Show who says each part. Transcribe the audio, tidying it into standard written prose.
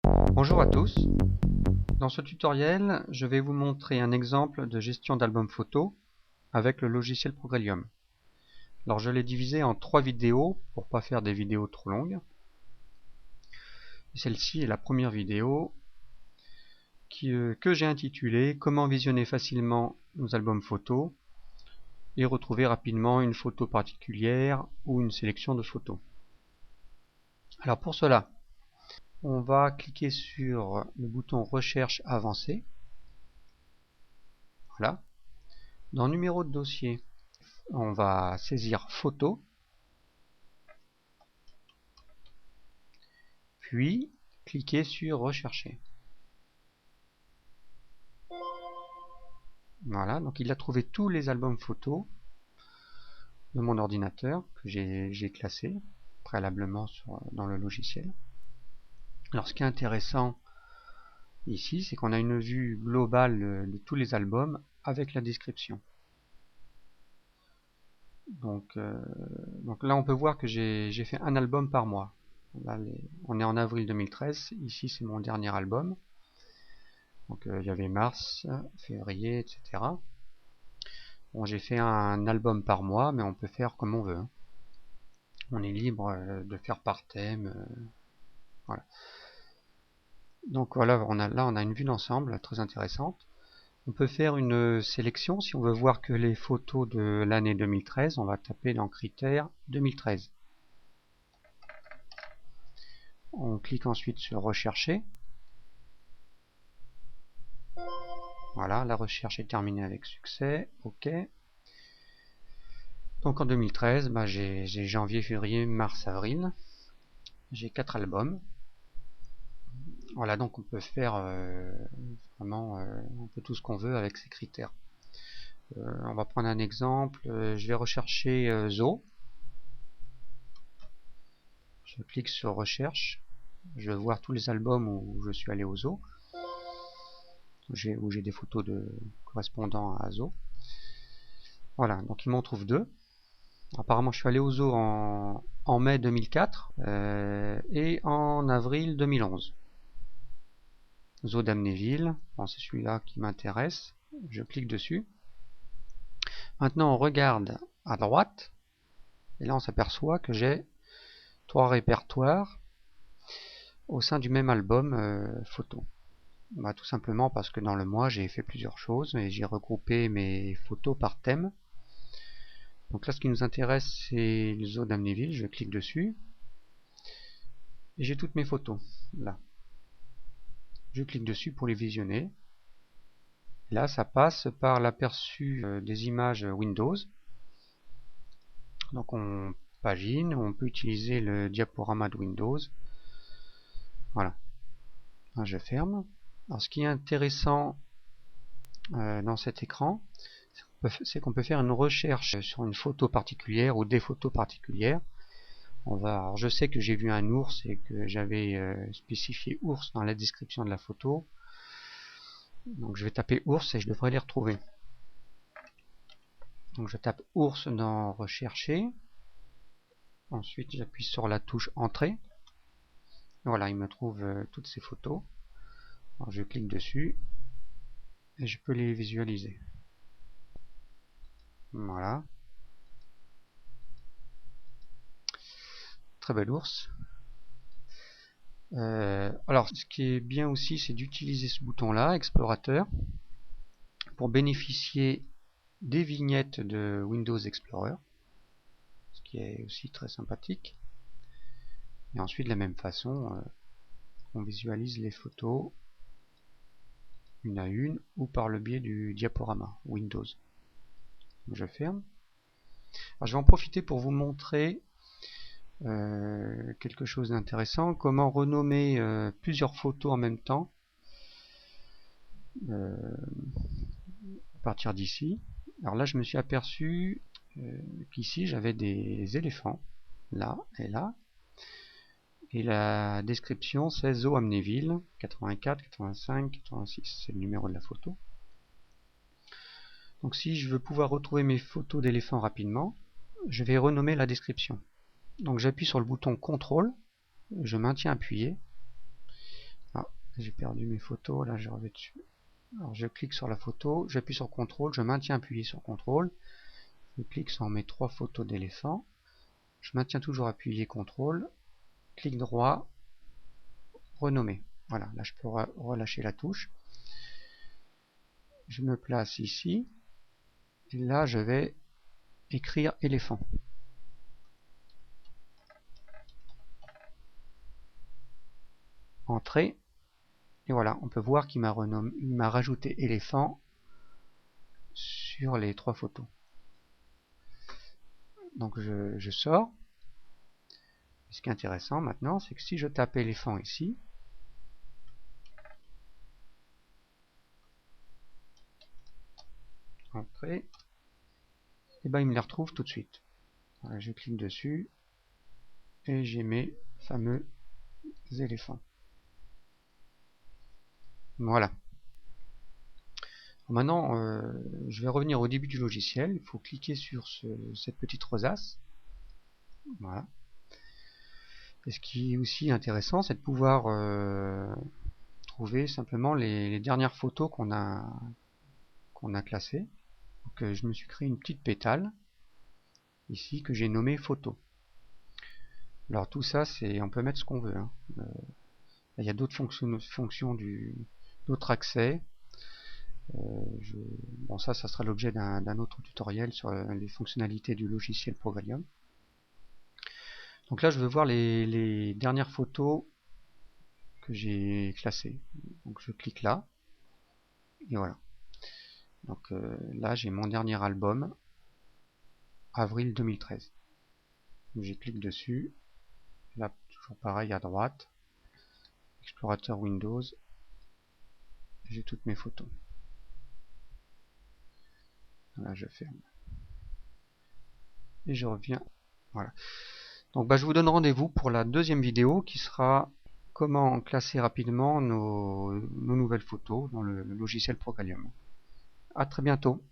Speaker 1: Bonjour à tous, dans ce tutoriel je vais vous montrer un exemple de gestion d'album photo avec le logiciel Progrelium. Alors je l'ai divisé en 3 vidéos pour ne pas faire des vidéos trop longues. Celle-ci est la première vidéo que j'ai intitulée Comment visionner facilement nos albums photos et retrouver rapidement une photo particulière ou une sélection de photos. Alors pour cela, on va cliquer sur le bouton Recherche avancée. Voilà. Dans Numéro de dossier, on va saisir Photo, puis cliquer sur Rechercher. Voilà, donc il a trouvé tous les albums photos de mon ordinateur que j'ai classés préalablement dans le logiciel. Alors ce qui est intéressant ici, c'est qu'on a une vue globale de tous les albums avec la description. Donc là on peut voir que j'ai fait un album par mois. Là, on est en avril 2013, ici c'est mon dernier album. Donc il y avait mars, février, etc. Bon, j'ai fait un album par mois, mais on peut faire comme on veut. On est libre de faire par thème. Voilà. Donc voilà, là on a une vue d'ensemble très intéressante. On peut faire une sélection si on veut voir que les photos de l'année 2013. On va taper dans Critères 2013. On clique ensuite sur Rechercher. Voilà, la recherche est terminée avec succès. OK. Donc en 2013, j'ai janvier, février, mars, avril. J'ai 4 albums. Voilà, donc on peut faire vraiment un peu tout ce qu'on veut avec ces critères. On va prendre un exemple. Je vais rechercher zoo. Je clique sur recherche. Je vais voir tous les albums où je suis allé au zoo. Où j'ai des photos correspondant à zoo. Voilà, donc il m'en trouve 2. Apparemment, je suis allé au zoo en mai 2004 et en avril 2011. Zoo d'Amnéville, bon, c'est celui-là qui m'intéresse. Je clique dessus. Maintenant, on regarde à droite. Et là, on s'aperçoit que j'ai 3 répertoires au sein du même album photo. Tout simplement parce que dans le mois, j'ai fait plusieurs choses et j'ai regroupé mes photos par thème. Donc là, ce qui nous intéresse, c'est le zoo d'Amnéville. Je clique dessus. Et j'ai toutes mes photos. Là. Je clique dessus pour les visionner. Là, ça passe par l'aperçu des images Windows. Donc on pagine, on peut utiliser le diaporama de Windows. Voilà. Je ferme. Alors ce qui est intéressant dans cet écran, c'est qu'on peut faire une recherche sur une photo particulière ou des photos particulières. Alors je sais que j'ai vu un ours et que j'avais spécifié ours dans la description de la photo. Donc je vais taper ours et je devrais les retrouver. Donc je tape ours dans rechercher. Ensuite j'appuie sur la touche entrée. Voilà, il me trouve toutes ces photos. Alors, je clique dessus et je peux les visualiser. Voilà. Très bel ours. Alors ce qui est bien aussi, c'est d'utiliser ce bouton là, explorateur, pour bénéficier des vignettes de Windows Explorer, ce qui est aussi très sympathique. Et ensuite de la même façon, on visualise les photos une à une ou par le biais du diaporama Windows. Je ferme. Alors, je vais en profiter pour vous montrer quelque chose d'intéressant, comment renommer plusieurs photos en même temps à partir d'ici. Alors là je me suis aperçu qu'ici j'avais des éléphants là et là, et la description c'est Zoo Amnéville 84, 85, 86, c'est le numéro de la photo. Donc si je veux pouvoir retrouver mes photos d'éléphants rapidement, je vais renommer la description. Donc j'appuie sur le bouton CTRL, je maintiens appuyé. J'ai perdu mes photos, là je reviens dessus. Alors je clique sur la photo, j'appuie sur CTRL, je maintiens appuyé sur CTRL, je clique sur mes 3 photos d'éléphants, je maintiens toujours appuyé CTRL, clic droit, renommer. Voilà, là je peux relâcher la touche. Je me place ici, et là je vais écrire éléphant. Entrée, et voilà, on peut voir qu'il m'a rajouté éléphant sur les 3 photos. Donc je sors. Ce qui est intéressant maintenant, c'est que si je tape éléphant ici, entrée, et ben il me les retrouve tout de suite. Voilà, je clique dessus et j'ai mes fameux éléphants. Voilà. Maintenant, je vais revenir au début du logiciel. Il faut cliquer sur cette petite rosace. Voilà. Et ce qui est aussi intéressant, c'est de pouvoir trouver simplement les dernières photos qu'on a classées. Donc, je me suis créé une petite pétale ici que j'ai nommée photo. Alors tout ça, on peut mettre ce qu'on veut. Hein. Il y a d'autres fonctions d'autres accès. Bon, ça sera l'objet d'un autre tutoriel sur les fonctionnalités du logiciel Progralium. Donc là, je veux voir les dernières photos que j'ai classées. Donc je clique là, et voilà. Donc là, j'ai mon dernier album, avril 2013. J'y clique dessus. Là, toujours pareil à droite. Explorateur Windows. J'ai toutes mes photos. Là, je ferme. Et je reviens. Voilà. Donc je vous donne rendez-vous pour la deuxième vidéo qui sera comment classer rapidement nos nouvelles photos dans le logiciel Progralium. À très bientôt.